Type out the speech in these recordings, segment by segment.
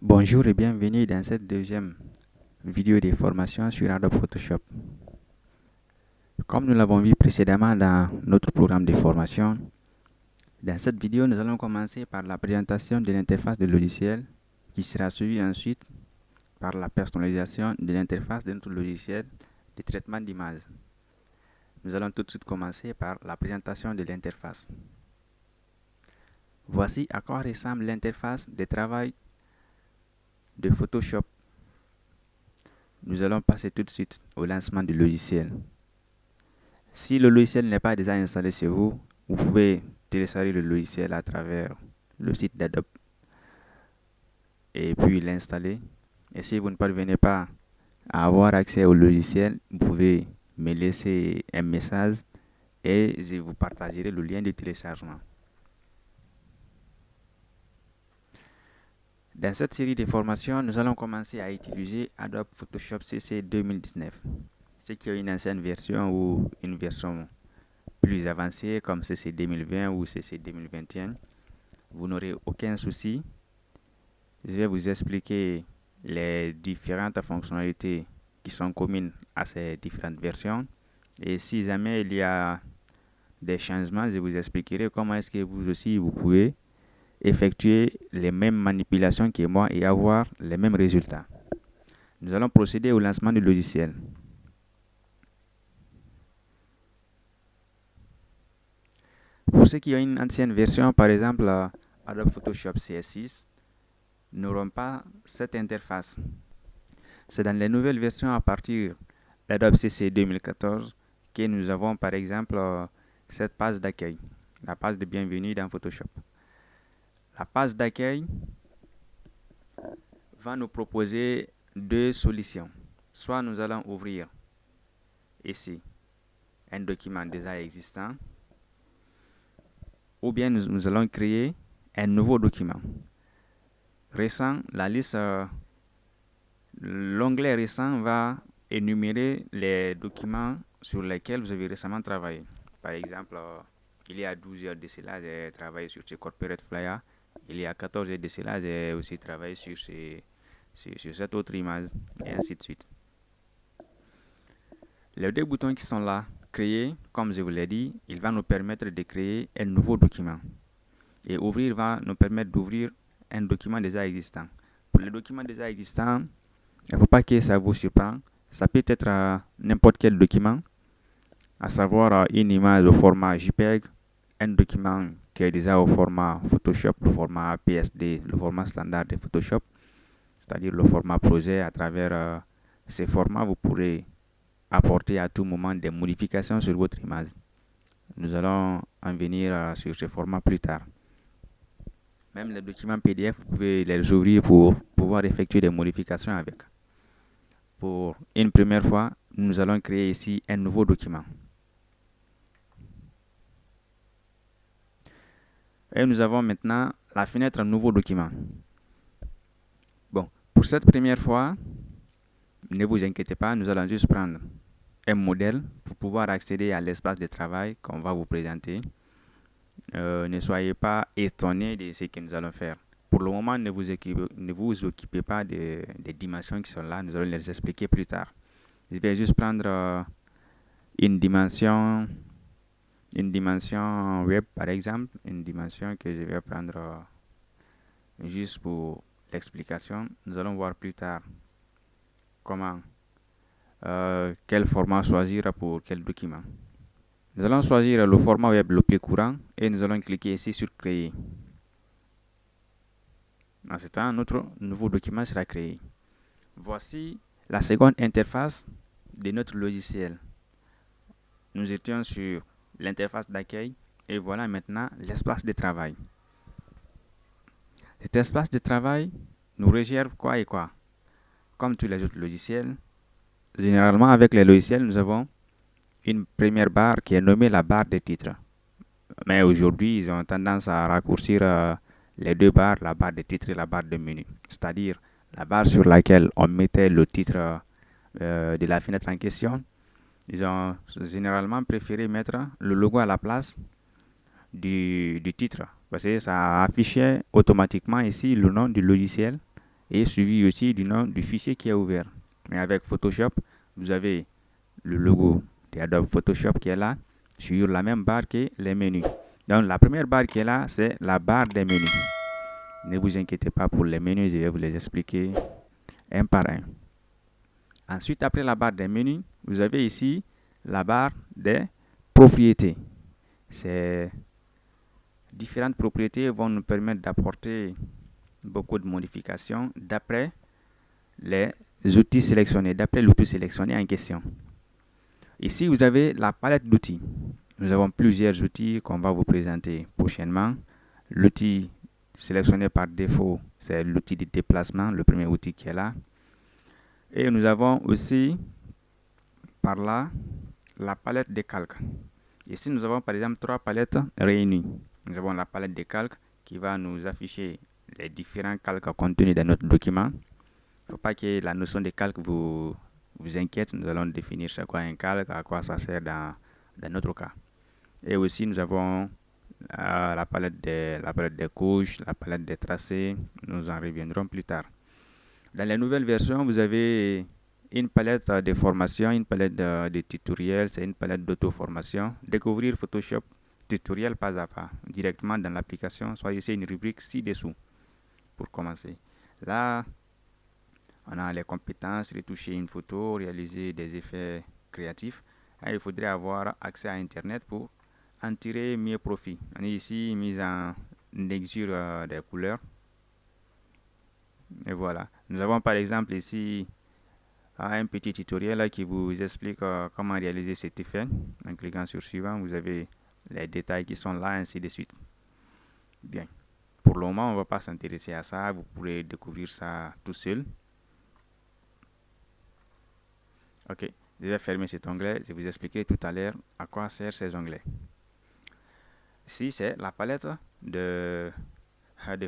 Bonjour et bienvenue dans cette deuxième vidéo de formation sur Adobe Photoshop. Comme nous l'avons vu précédemment dans notre programme de formation, dans cette vidéo, nous allons commencer par la présentation de l'interface de logiciel qui sera suivie ensuite par la personnalisation de l'interface de notre logiciel de traitement d'image. Nous allons tout de suite commencer par la présentation de l'interface. Voici à quoi ressemble l'interface de travail de Photoshop. Nous allons passer tout de suite au lancement du logiciel. Si le logiciel n'est pas déjà installé chez vous, vous pouvez télécharger le logiciel à travers le site d'Adobe et puis l'installer. Et si vous ne parvenez pas à avoir accès au logiciel, vous pouvez me laisser un message et je vous partagerai le lien de téléchargement. Dans cette série de formations, nous allons commencer à utiliser Adobe Photoshop CC 2019. Ceux qui ont une ancienne version ou une version plus avancée comme CC 2020 ou CC 2021, vous n'aurez aucun souci. Je vais vous expliquer les différentes fonctionnalités qui sont communes à ces différentes versions. Et si jamais il y a des changements, je vous expliquerai comment est-ce que vous aussi vous pouvez effectuer les mêmes manipulations que moi et avoir les mêmes résultats. Nous allons procéder au lancement du logiciel. Pour ceux qui ont une ancienne version, par exemple Adobe Photoshop CS6, n'auront pas cette interface. C'est dans les nouvelles versions à partir d'Adobe CC 2014 que nous avons par exemple cette page d'accueil, la page de bienvenue dans Photoshop. La page d'accueil va nous proposer deux solutions. Soit nous allons ouvrir ici un document déjà existant, ou bien nous allons créer un nouveau document. Récent, la liste, l'onglet récent va énumérer les documents sur lesquels vous avez récemment travaillé. Par exemple, il y a 12 heures de cela, j'ai travaillé sur ce corporate flyer. Il y a 14 heures de cela, j'ai aussi travaillé sur cette autre image, et ainsi de suite. Les deux boutons qui sont là, créer, comme je vous l'ai dit, il va nous permettre de créer un nouveau document. Et ouvrir va nous permettre d'ouvrir un document déjà existant. Pour les documents déjà existants, il ne faut pas que ça vous surprenne. Ça peut être n'importe quel document, à savoir une image au format JPEG, un document qui est déjà au format Photoshop, le format PSD, le format standard de Photoshop, c'est-à-dire le format projet. À travers ces formats, vous pourrez apporter à tout moment des modifications sur votre image. Nous allons en venir sur ce format plus tard. Même les documents PDF, vous pouvez les ouvrir pour pouvoir effectuer des modifications avec. Pour une première fois, nous allons créer ici un nouveau document. Et nous avons maintenant la fenêtre Nouveau document. Bon, pour cette première fois, ne vous inquiétez pas, nous allons juste prendre un modèle pour pouvoir accéder à l'espace de travail qu'on va vous présenter. Ne soyez pas étonnés de ce que nous allons faire. Pour le moment, ne vous occupez pas des dimensions qui sont là. Nous allons les expliquer plus tard. Je vais juste prendre une dimension web, par exemple. Une dimension que je vais prendre juste pour l'explication. Nous allons voir plus tard comment, quel format choisir pour quel document. Nous allons choisir le format web le plus courant et nous allons cliquer ici sur créer. En ce temps, notre nouveau document sera créé. Voici la seconde interface de notre logiciel. Nous étions sur l'interface d'accueil et voilà maintenant l'espace de travail. Cet espace de travail nous réserve quoi et quoi? Comme tous les autres logiciels, généralement avec les logiciels, nous avons une première barre qui est nommée la barre des titres. Mais aujourd'hui, ils ont tendance à raccourcir les deux barres, la barre de titre et la barre de menu. C'est-à-dire la barre sur laquelle on mettait le titre de la fenêtre en question. Ils ont généralement préféré mettre le logo à la place du titre. Parce que ça affichait automatiquement ici le nom du logiciel et suivi aussi du nom du fichier qui est ouvert. Mais avec Photoshop, vous avez le logo de Adobe Photoshop qui est là sur la même barre que les menus. Donc la première barre qui est là, c'est la barre des menus. Ne vous inquiétez pas pour les menus, je vais vous les expliquer un par un. Ensuite, après la barre des menus, vous avez ici la barre des propriétés. Ces différentes propriétés vont nous permettre d'apporter beaucoup de modifications d'après les outils sélectionnés, d'après l'outil sélectionné en question. Ici, vous avez la palette d'outils. Nous avons plusieurs outils qu'on va vous présenter prochainement. L'outil sélectionné par défaut, c'est l'outil de déplacement, le premier outil qui est là. Et nous avons aussi par là la palette des calques. Ici, nous avons par exemple 3 palettes réunies. Nous avons la palette des calques qui va nous afficher les différents calques contenus dans notre document. Il ne faut pas que la notion de calque vous inquiète. Nous allons définir c'est quoi un calque, à quoi ça sert dans notre cas. Et aussi, nous avons la palette des couches, la palette des tracés. Nous en reviendrons plus tard. Dans les nouvelles versions, vous avez une palette de formation, une palette de tutoriels, c'est une palette d'auto-formation. Découvrir Photoshop tutoriel pas à pas, directement dans l'application. Soit ici une rubrique ci-dessous pour commencer. Là, on a les compétences, retoucher une photo, réaliser des effets créatifs. Et il faudrait avoir accès à Internet pour en tirer mieux profit. On est ici mis en exure des couleurs. Et voilà. Nous avons par exemple ici un petit tutoriel qui vous explique comment réaliser cet effet. En cliquant sur suivant, vous avez les détails qui sont là, ainsi de suite. Bien. Pour le moment, on ne va pas s'intéresser à ça. Vous pourrez découvrir ça tout seul. Ok. Je vais fermer cet onglet. Je vous expliquerai tout à l'heure à quoi servent ces onglets. Ici, c'est la palette de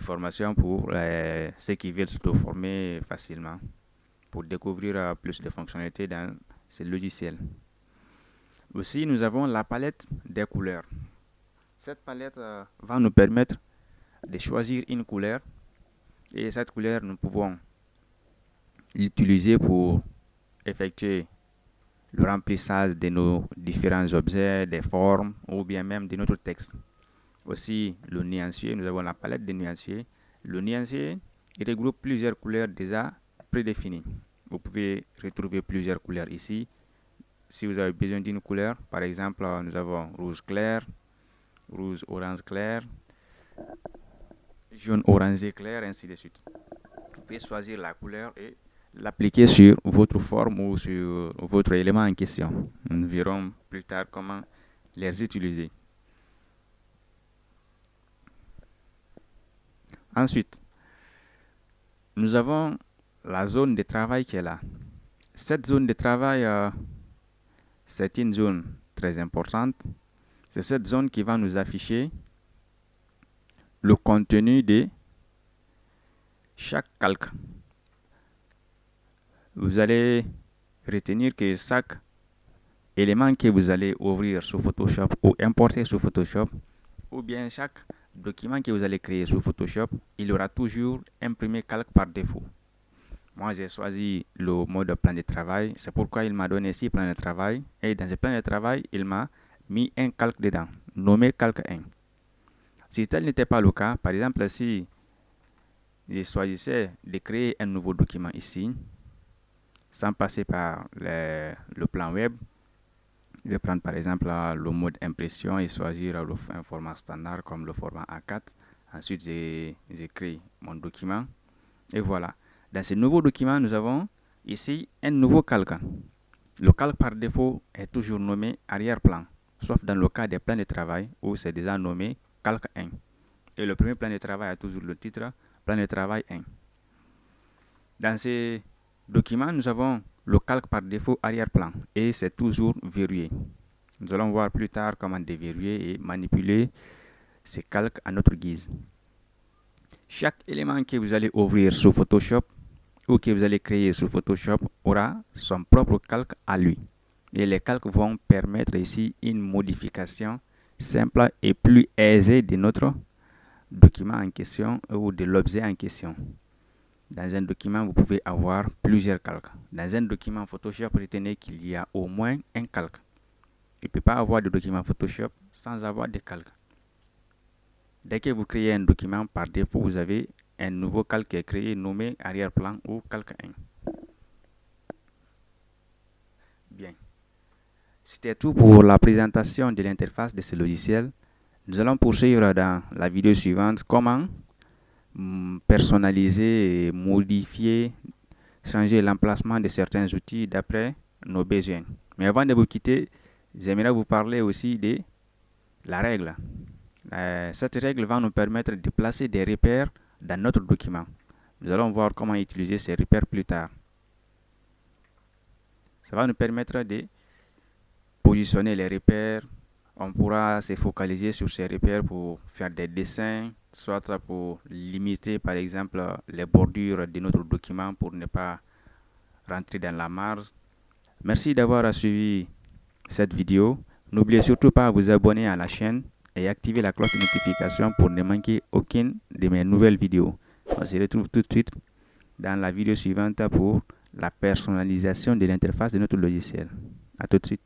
formation pour ceux qui veulent s'auto-former facilement, pour découvrir plus de fonctionnalités dans ce logiciel. Aussi, nous avons la palette des couleurs. Cette palette va nous permettre de choisir une couleur, et cette couleur, nous pouvons l'utiliser pour effectuer le remplissage de nos différents objets, des formes ou bien même de notre texte. Aussi, le nuancier, nous avons la palette de nuanciers. Le nuancier, il regroupe plusieurs couleurs déjà prédéfinies. Vous pouvez retrouver plusieurs couleurs ici. Si vous avez besoin d'une couleur, par exemple, nous avons rouge clair, rouge orange clair, jaune orangé clair, ainsi de suite. Vous pouvez choisir la couleur et l'appliquer sur votre forme ou sur votre élément en question. Nous verrons plus tard comment les utiliser. Ensuite, nous avons la zone de travail qui est là. Cette zone de travail, c'est une zone très importante. C'est cette zone qui va nous afficher le contenu de chaque calque. Vous allez retenir que chaque élément que vous allez ouvrir sur Photoshop ou importer sur Photoshop, ou bien chaque document que vous allez créer sur Photoshop, il aura toujours imprimé calque par défaut. Moi, j'ai choisi le mode plan de travail. C'est pourquoi il m'a donné ici plan de travail. Et dans ce plan de travail, il m'a mis un calque dedans, nommé calque 1. Si tel n'était pas le cas, par exemple, si je choisissais de créer un nouveau document ici, sans passer par le plan web, je vais prendre par exemple le mode impression et choisir un format standard comme le format A4. Ensuite, j'ai créé mon document. Et voilà. Dans ce nouveau document, nous avons ici un nouveau calque. Le calque par défaut est toujours nommé arrière-plan, sauf dans le cas des plans de travail où c'est déjà nommé calque 1. Et le premier plan de travail a toujours le titre plan de travail 1. Dans ce document, nous avons le calque par défaut arrière-plan et c'est toujours verrouillé. Nous allons voir plus tard comment déverrouiller et manipuler ces calques à notre guise. Chaque élément que vous allez ouvrir sur Photoshop ou que vous allez créer sur Photoshop aura son propre calque à lui. Et les calques vont permettre ici une modification simple et plus aisée de notre document en question ou de l'objet en question. Dans un document, vous pouvez avoir plusieurs calques. Dans un document Photoshop, retenez qu'il y a au moins un calque. Il ne peut pas avoir de document Photoshop sans avoir des calques. Dès que vous créez un document, par défaut, vous avez un nouveau calque qui est créé nommé arrière-plan ou calque 1. Bien. C'était tout pour la présentation de l'interface de ce logiciel. Nous allons poursuivre dans la vidéo suivante comment personnaliser, modifier, changer l'emplacement de certains outils d'après nos besoins. Mais avant de vous quitter, j'aimerais vous parler aussi de la règle. Cette règle va nous permettre de placer des repères dans notre document. Nous allons voir comment utiliser ces repères plus tard. Ça va nous permettre de positionner les repères. On pourra se focaliser sur ces repères pour faire des dessins, soit pour limiter par exemple les bordures de notre document pour ne pas rentrer dans la marge. Merci d'avoir suivi cette vidéo. N'oubliez surtout pas de vous abonner à la chaîne et activer la cloche de notification pour ne manquer aucune de mes nouvelles vidéos. On se retrouve tout de suite dans la vidéo suivante pour la personnalisation de l'interface de notre logiciel. À tout de suite.